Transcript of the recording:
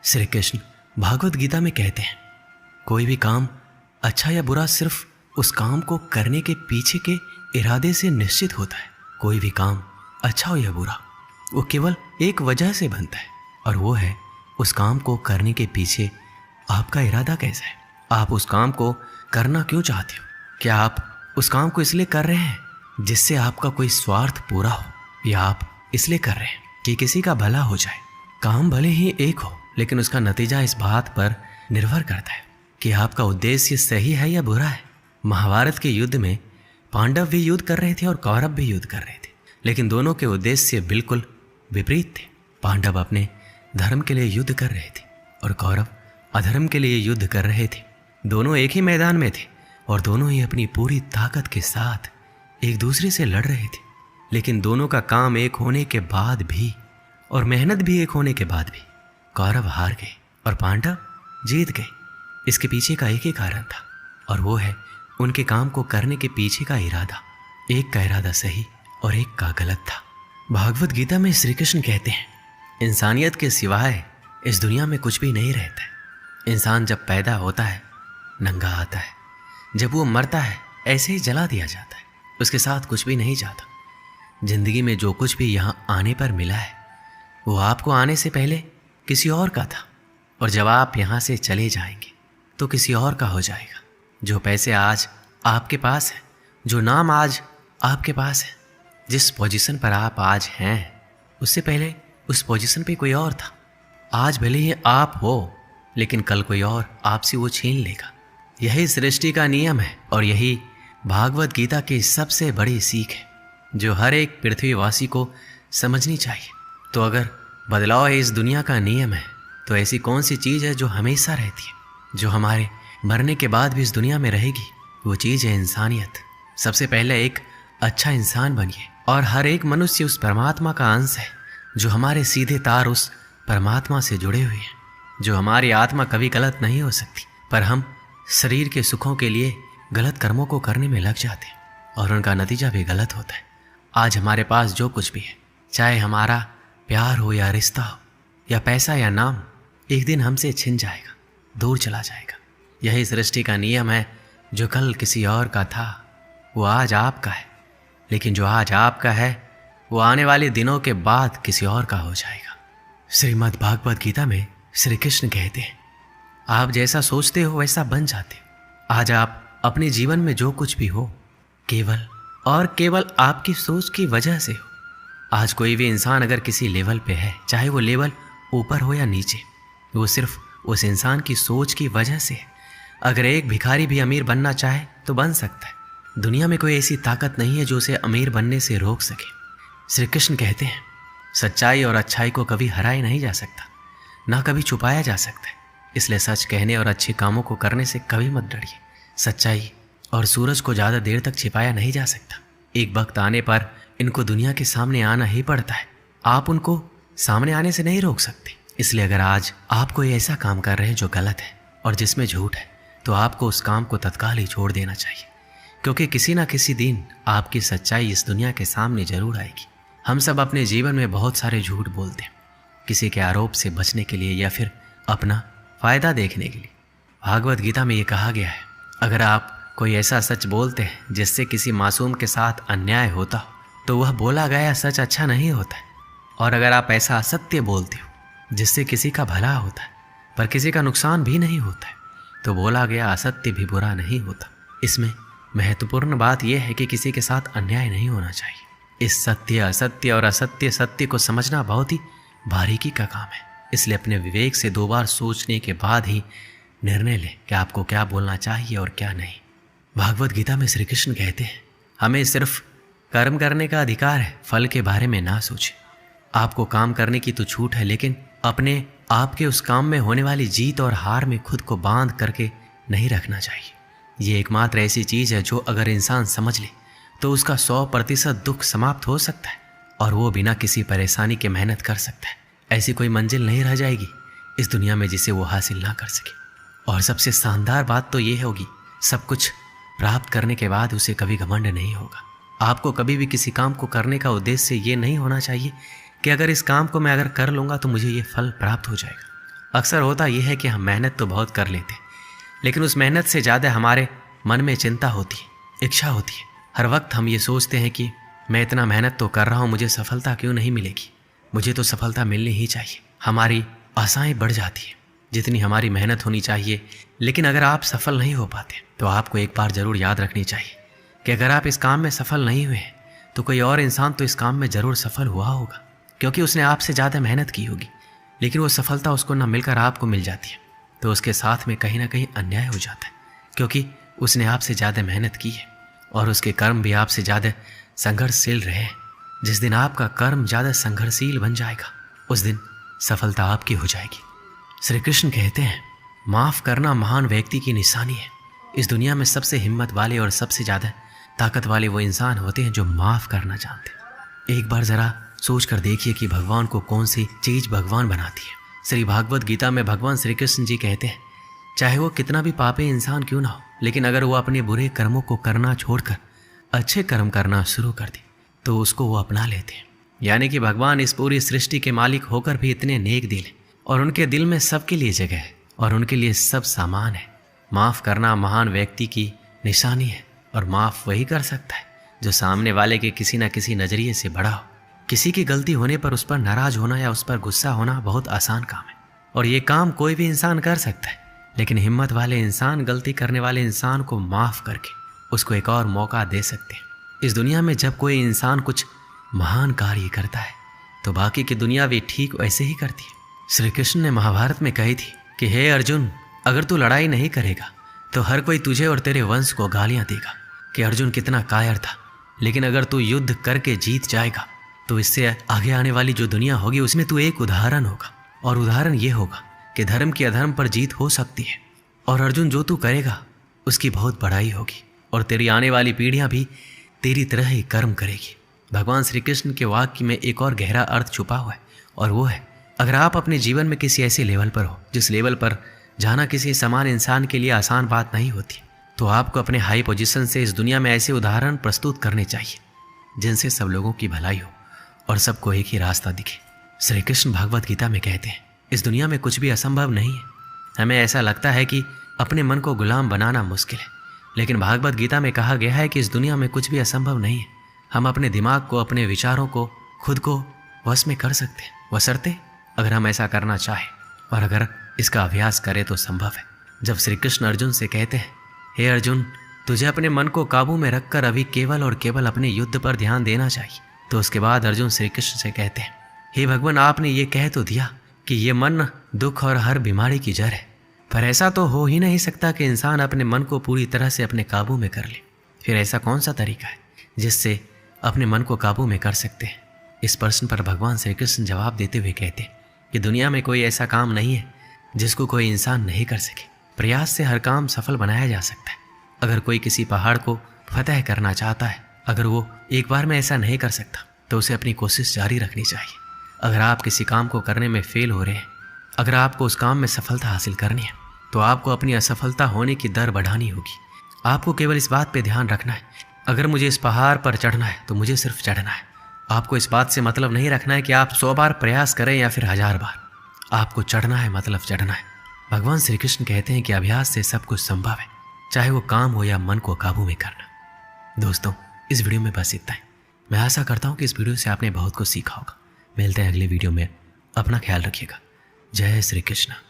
श्री कृष्ण भागवत गीता में कहते हैं, कोई भी काम अच्छा या बुरा सिर्फ उस काम को करने के पीछे के इरादे से निश्चित होता है। कोई भी काम अच्छा हो या बुरा वो केवल एक वजह से बनता है, और वो है उस काम को करने के पीछे आपका इरादा कैसा है। आप उस काम को करना क्यों चाहते हो? क्या आप उस काम को इसलिए कर रहे हैं जिससे आपका कोई स्वार्थ पूरा हो, या आप इसलिए कर रहे हैं कि किसी का भला हो जाए? काम भले ही एक हो, लेकिन उसका नतीजा इस बात पर निर्भर करता है कि आपका उद्देश्य सही है या बुरा है। महाभारत के युद्ध में पांडव भी युद्ध कर रहे थे और कौरव भी युद्ध कर रहे थे, लेकिन दोनों के उद्देश्य बिल्कुल विपरीत थे। पांडव अपने धर्म के लिए युद्ध कर रहे थे और कौरव अधर्म के लिए युद्ध कर रहे थे। दोनों एक ही मैदान में थे और दोनों ही अपनी पूरी ताकत के साथ एक दूसरे से लड़ रहे थे, लेकिन दोनों का काम एक होने के बाद भी और मेहनत भी एक होने के बाद भी कौरव हार गए और पांडव जीत गए। इसके पीछे का एक ही कारण था, और वो है उनके काम को करने के पीछे का इरादा। एक का इरादा सही और एक का गलत था। भागवत गीता में श्री कृष्ण कहते हैं, इंसानियत के सिवाय इस दुनिया में कुछ भी नहीं रहता है। इंसान जब पैदा होता है नंगा आता है, जब वो मरता है ऐसे ही जला दिया जाता है, उसके साथ कुछ भी नहीं जाता। जिंदगी में जो कुछ भी यहाँ आने पर मिला है वो आपको आने से पहले किसी और का था, और जब आप यहाँ से चले जाएंगे तो किसी और का हो जाएगा। जो पैसे आज आपके पास है, जो नाम आज आपके पास है, जिस पोजीशन पर आप आज हैं, उससे पहले उस पोजीशन पे कोई और था। आज भले ही आप हो, लेकिन कल कोई और आपसे वो छीन लेगा। यही सृष्टि का नियम है, और यही भागवत गीता की सबसे बड़ी सीख है जो हर एक पृथ्वीवासी को समझनी चाहिए। तो अगर बदलाव इस दुनिया का नियम है, तो ऐसी कौन सी चीज़ है जो हमेशा रहती है, जो हमारे मरने के बाद भी इस दुनिया में रहेगी? वो चीज़ है इंसानियत। सबसे पहले एक अच्छा इंसान बनिए, और हर एक मनुष्य उस परमात्मा का अंश है, जो हमारे सीधे तार उस परमात्मा से जुड़े हुए हैं। जो हमारी आत्मा कभी गलत नहीं हो सकती, पर हम शरीर के सुखों के लिए गलत कर्मों को करने में लग जाते हैं, और उनका नतीजा भी गलत होता है। आज हमारे पास जो कुछ भी है, चाहे हमारा प्यार हो या रिश्ता हो या पैसा या नाम, एक दिन हमसे छिन जाएगा, दूर चला जाएगा। यही सृष्टि का नियम है। जो कल किसी और का था वो आज आपका है, लेकिन जो आज आपका है वो आने वाले दिनों के बाद किसी और का हो जाएगा। श्रीमद् भागवत गीता में श्री कृष्ण कहते हैं, आप जैसा सोचते हो वैसा बन जाते हो। आज आप अपने जीवन में जो कुछ भी हो, केवल और केवल आपकी सोच की वजह से हो। आज कोई भी इंसान अगर किसी लेवल पे है, चाहे वो लेवल ऊपर हो या नीचे, वो सिर्फ उस इंसान की सोच की वजह से है। अगर एक भिखारी भी अमीर बनना चाहे तो बन सकता है। दुनिया में कोई ऐसी ताकत नहीं है जो उसे अमीर बनने से रोक सके। श्री कृष्ण कहते हैं, सच्चाई और अच्छाई को कभी हराया नहीं जा सकता, ना कभी छुपाया जा सकता है। इसलिए सच कहने और अच्छे कामों को करने से कभी मत डरिए। सच्चाई और सूरज को ज़्यादा देर तक छिपाया नहीं जा सकता। एक वक्त आने पर इनको दुनिया के सामने आना ही पड़ता है। आप उनको सामने आने से नहीं रोक सकते। इसलिए अगर आज आप कोई ऐसा काम कर रहे हैं जो गलत है और जिसमें झूठ है, तो आपको उस काम को तत्काल ही छोड़ देना चाहिए, क्योंकि किसी ना किसी दिन आपकी सच्चाई इस दुनिया के सामने जरूर आएगी। हम सब अपने जीवन में बहुत सारे झूठ बोलते हैं, किसी के आरोप से बचने के लिए या फिर अपना फ़ायदा देखने के लिए। भागवत गीता में ये कहा गया है, अगर आप कोई ऐसा सच बोलते हैं जिससे किसी मासूम के साथ अन्याय होता हो, तो वह बोला गया सच अच्छा नहीं होता है। और अगर आप ऐसा असत्य बोलते हो जिससे किसी का भला होता है पर किसी का नुकसान भी नहीं होता है, तो बोला गया असत्य भी बुरा नहीं होता। इसमें महत्वपूर्ण बात यह है कि किसी के साथ अन्याय नहीं होना चाहिए। इस सत्य असत्य और असत्य सत्य को समझना बहुत ही बारीकी का काम है। इसलिए अपने विवेक से 2 बार सोचने के बाद ही निर्णय लें कि आपको क्या बोलना चाहिए और क्या नहीं। भागवत गीता में श्री कृष्ण कहते हैं, हमें सिर्फ कर्म करने का अधिकार है, फल के बारे में ना सोचें। आपको काम करने की तो छूट है, लेकिन अपने आपके उस काम में होने वाली जीत और हार में खुद को बांध करके नहीं रखना चाहिए। ये एकमात्र ऐसी चीज़ है जो अगर इंसान समझ ले तो उसका 100% दुख समाप्त हो सकता है, और वो बिना किसी परेशानी के मेहनत कर सकता है। ऐसी कोई मंजिल नहीं रह जाएगी इस दुनिया में जिसे वो हासिल ना कर सके। और सबसे शानदार बात तो ये होगी, सब कुछ प्राप्त करने के बाद उसे कभी घमंड नहीं होगा। आपको कभी भी किसी काम को करने का उद्देश्य ये नहीं होना चाहिए कि अगर इस काम को मैं अगर कर लूँगा तो मुझे ये फल प्राप्त हो जाएगा। अक्सर होता यह है कि हम मेहनत तो बहुत कर लेते हैं, लेकिन उस मेहनत से ज़्यादा हमारे मन में चिंता होती है, इच्छा होती है। हर वक्त हम ये सोचते हैं कि मैं इतना मेहनत तो कर रहा हूँ, मुझे सफलता क्यों नहीं मिलेगी, मुझे तो सफलता मिलनी ही चाहिए। हमारी आशाएं बढ़ जाती हैं जितनी हमारी मेहनत होनी चाहिए। लेकिन अगर आप सफल नहीं हो पाते तो आपको एक बार ज़रूर याद रखनी चाहिए कि अगर आप इस काम में सफल नहीं हुए तो कोई और इंसान तो इस काम में ज़रूर सफल हुआ होगा, क्योंकि उसने आपसे ज़्यादा मेहनत की होगी। लेकिन वो सफलता उसको ना मिलकर आपको मिल जाती है तो उसके साथ में कहीं ना कहीं अन्याय हो जाता है, क्योंकि उसने आपसे ज़्यादा मेहनत की है और उसके कर्म भी आपसे ज़्यादा संघर्षशील रहे हैं। जिस दिन आपका कर्म ज़्यादा संघर्षशील बन जाएगा उस दिन सफलता आपकी हो जाएगी। श्री कृष्ण कहते हैं, माफ़ करना महान व्यक्ति की निशानी है। इस दुनिया में सबसे हिम्मत वाले और सबसे ज़्यादा ताकत वाले वो इंसान होते हैं जो माफ़ करना जानते हैं। एक बार ज़रा सोच कर देखिए कि भगवान को कौन सी चीज़ भगवान बनाती है। श्री भागवत गीता में भगवान श्री कृष्ण जी कहते हैं, चाहे वो कितना भी पापी इंसान क्यों ना हो, लेकिन अगर वो अपने बुरे कर्मों को करना छोड़कर अच्छे कर्म करना शुरू कर दे तो उसको वो अपना लेते हैं। यानी कि भगवान इस पूरी सृष्टि के मालिक होकर भी इतने नेक दिल हैं और उनके दिल में सबके लिए जगह है और उनके लिए सब सामान है। माफ़ करना महान व्यक्ति की निशानी है और माफ़ वही कर सकता है जो सामने वाले के किसी न किसी नज़रिए से बड़ा हो। किसी की गलती होने पर उस पर नाराज होना या उस पर गुस्सा होना बहुत आसान काम है और ये काम कोई भी इंसान कर सकता है, लेकिन हिम्मत वाले इंसान गलती करने वाले इंसान को माफ़ करके उसको एक और मौका दे सकते हैं। इस दुनिया में जब कोई इंसान कुछ महान कार्य करता है तो बाकी की दुनिया भी ठीक वैसे ही करती है। श्री कृष्ण ने महाभारत में कही थी कि हे अर्जुन, अगर तू लड़ाई नहीं करेगा तो हर कोई तुझे और तेरे वंश को गालियां देगा कि अर्जुन कितना कायर था, लेकिन अगर तू युद्ध करके जीत जाएगा तो इससे आगे आने वाली जो दुनिया होगी उसमें तू एक उदाहरण होगा और उदाहरण ये होगा कि धर्म की अधर्म पर जीत हो सकती है। और अर्जुन, जो तू करेगा उसकी बहुत बड़ाई होगी और तेरी आने वाली पीढ़ियां भी तेरी तरह ही कर्म करेगी। भगवान श्री कृष्ण के वाक्य में एक और गहरा अर्थ छुपा हुआ है और वो है, अगर आप अपने जीवन में किसी ऐसे लेवल पर हो जिस लेवल पर जाना किसी समान इंसान के लिए आसान बात नहीं होती, तो आपको अपने हाई पोजीशन से इस दुनिया में ऐसे उदाहरण प्रस्तुत करने चाहिए जिनसे सब लोगों की भलाई हो और सबको एक ही रास्ता दिखे। श्री कृष्ण भागवत गीता में कहते हैं, इस दुनिया में कुछ भी असंभव नहीं है। हमें ऐसा लगता है कि अपने मन को गुलाम बनाना मुश्किल है, लेकिन भागवत गीता में कहा गया है कि इस दुनिया में कुछ भी असंभव नहीं है। हम अपने दिमाग को, अपने विचारों को खुद को वश में कर सकते हैं, बशर्ते अगर हम ऐसा करना चाहें और अगर इसका अभ्यास करें तो संभव है। जब श्री कृष्ण अर्जुन से कहते हैं, हे अर्जुन, तुझे अपने मन को काबू में रखकर अभी केवल और केवल अपने युद्ध पर ध्यान देना चाहिए, तो उसके बाद अर्जुन श्री कृष्ण से कहते हैं, हे भगवान, आपने ये कह तो दिया कि ये मन दुख और हर बीमारी की जड़ है, पर ऐसा तो हो ही नहीं सकता कि इंसान अपने मन को पूरी तरह से अपने काबू में कर ले। फिर ऐसा कौन सा तरीका है जिससे अपने मन को काबू में कर सकते हैं? इस प्रश्न पर भगवान श्री कृष्ण जवाब देते हुए कहते हैं कि दुनिया में कोई ऐसा काम नहीं है जिसको कोई इंसान नहीं कर सके। प्रयास से हर काम सफल बनाया जा सकता है। अगर कोई किसी पहाड़ को फतह करना चाहता है, अगर वो एक बार में ऐसा नहीं कर सकता तो उसे अपनी कोशिश जारी रखनी चाहिए। अगर आप किसी काम को करने में फेल हो रहे हैं, अगर आपको उस काम में सफलता हासिल करनी है, तो आपको अपनी असफलता होने की दर बढ़ानी होगी। आपको केवल इस बात पे ध्यान रखना है, अगर मुझे इस पहाड़ पर चढ़ना है तो मुझे सिर्फ चढ़ना है। आपको इस बात से मतलब नहीं रखना है कि आप 100 बार प्रयास करें या फिर 1000 बार। आपको चढ़ना है, मतलब चढ़ना है। भगवान श्री कृष्ण कहते हैं कि अभ्यास से सब कुछ संभव है, चाहे वो काम हो या मन को काबू में करना। दोस्तों, इस वीडियो में बस इतना ही। मैं आशा करता हूँ कि इस वीडियो से आपने बहुत कुछ सीखा होगा। मिलते हैं अगले वीडियो में। अपना ख्याल रखिएगा। जय श्री कृष्ण।